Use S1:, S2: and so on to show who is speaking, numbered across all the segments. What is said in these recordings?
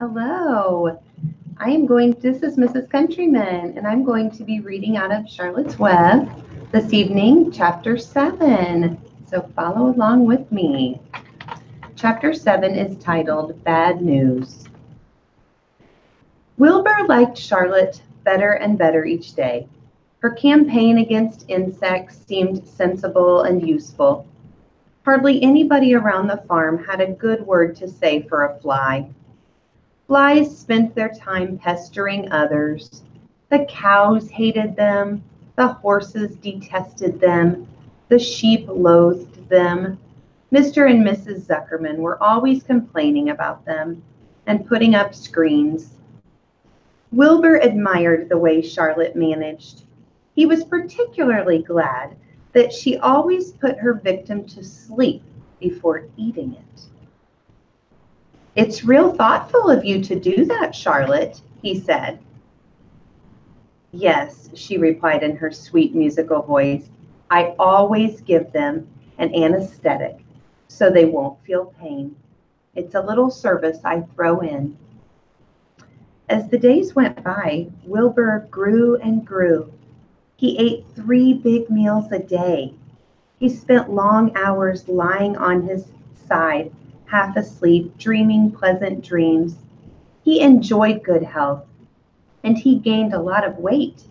S1: Hello. This is Mrs. Countryman, and I'm going to be reading out of Charlotte's Web this evening, Chapter 7. So follow along with me. Chapter 7 is titled Bad News. Wilbur liked Charlotte better and better each day. Her campaign against insects seemed sensible and useful. Hardly anybody around the farm had a good word to say for a fly. Flies spent their time pestering others. The cows hated them, the horses detested them, the sheep loathed them. Mr. and Mrs. Zuckerman were always complaining about them and putting up screens. Wilbur admired the way Charlotte managed. He was particularly glad that she always put her victim to sleep before eating it. "It's real thoughtful of you to do that, Charlotte," he said. "Yes," she replied in her sweet musical voice. "I always give them an anesthetic so they won't feel pain. It's a little service I throw in." As the days went by, Wilbur grew and grew. He ate 3 big meals a day. He spent long hours lying on his side, half asleep, dreaming pleasant dreams. He enjoyed good health, and he gained a lot of weight.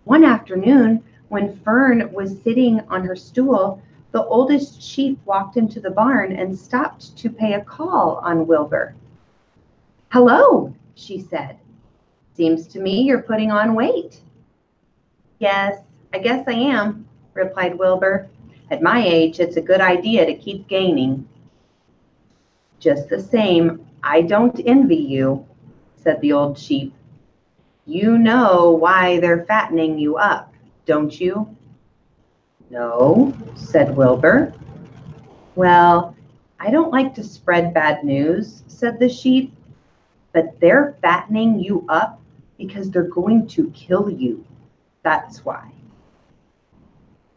S1: One afternoon, when Fern was sitting on her stool, the oldest sheep walked into the barn and stopped to pay a call on Wilbur. "Hello," she said. "Seems to me you're putting on weight." "Yes, I guess I am," replied Wilbur. "At my age, it's a good idea to keep gaining." "Just the same, I don't envy you," said the old sheep. "You know why they're fattening you up, don't you?" "No," said Wilbur. "Well, I don't like to spread bad news," said the sheep, "but they're fattening you up because they're going to kill you. That's why."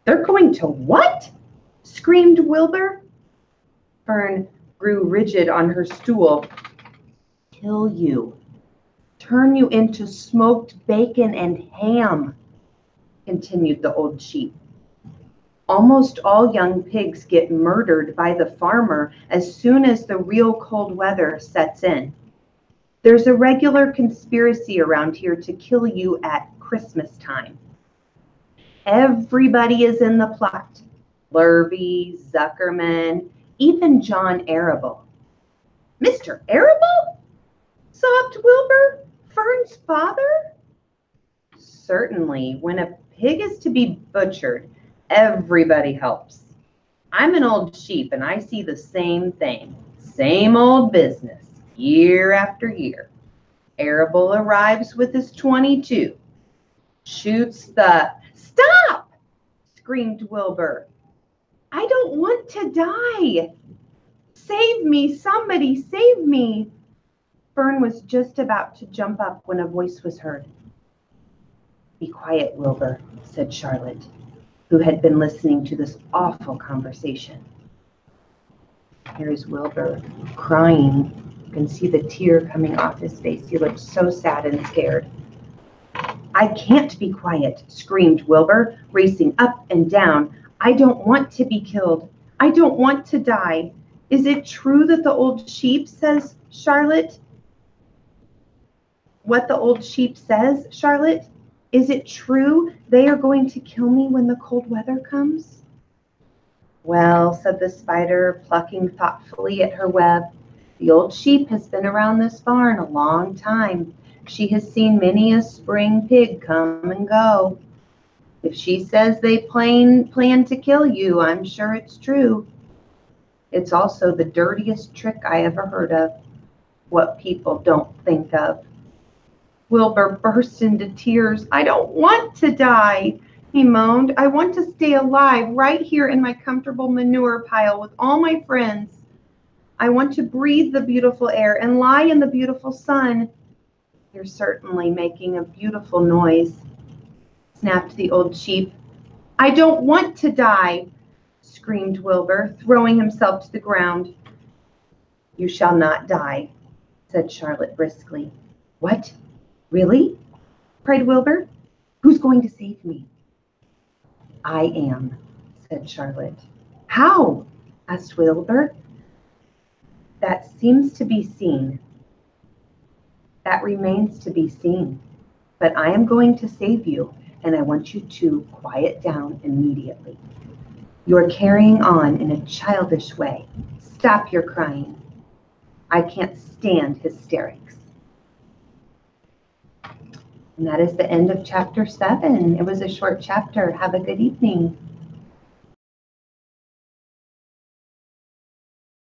S1: "They're going to what?" screamed Wilbur. Fern grew rigid on her stool. "Kill you. Turn you into smoked bacon and ham," continued the old sheep. "Almost all young pigs get murdered by the farmer as soon as the real cold weather sets in. There's a regular conspiracy around here to kill you at Christmas time. Everybody is in the plot. Lurvy, Zuckerman, even John Arable." "Mr. Arable?" sobbed Wilbur. "Fern's father?" "Certainly. When a pig is to be butchered, everybody helps. I'm an old sheep and I see the same thing. Same old business, year after year. Arable arrives with his .22. Shoots the—" "Stop!" screamed Wilbur. "I don't want to die. Save me, somebody, save me." Fern was just about to jump up when a voice was heard. "Be quiet, Wilbur," said Charlotte, who had been listening to this awful conversation. Here's Wilbur crying. You can see the tear coming off his face. He looked so sad and scared. "I can't be quiet," screamed Wilbur, racing up and down. "I don't want to be killed. I don't want to die. Is it true that the old sheep says, Charlotte? What the old sheep says, Charlotte? Is it true they are going to kill me when the cold weather comes?" "Well," said the spider, plucking thoughtfully at her web, "the old sheep has been around this barn a long time. She has seen many a spring pig come and go. If she says they plan to kill you, I'm sure it's true. It's also the dirtiest trick I ever heard of. What people don't think of." Wilbur burst into tears. "I don't want to die," he moaned. "I want to stay alive right here in my comfortable manure pile with all my friends. I want to breathe the beautiful air and lie in the beautiful sun." "You're certainly making a beautiful noise," snapped the old sheep. "I don't want to die," screamed Wilbur, throwing himself to the ground. "You shall not die," said Charlotte briskly. What? Really? Cried Wilbur. Who's going to save me? I am, said Charlotte. How? Asked Wilbur. That seems to be seen. That remains to be seen. But I am going to save you, and I want you to quiet down immediately. You're carrying on in a childish way. Stop your crying. I can't stand hysterics. And that is the end of chapter 7. It was a short chapter. Have a good evening.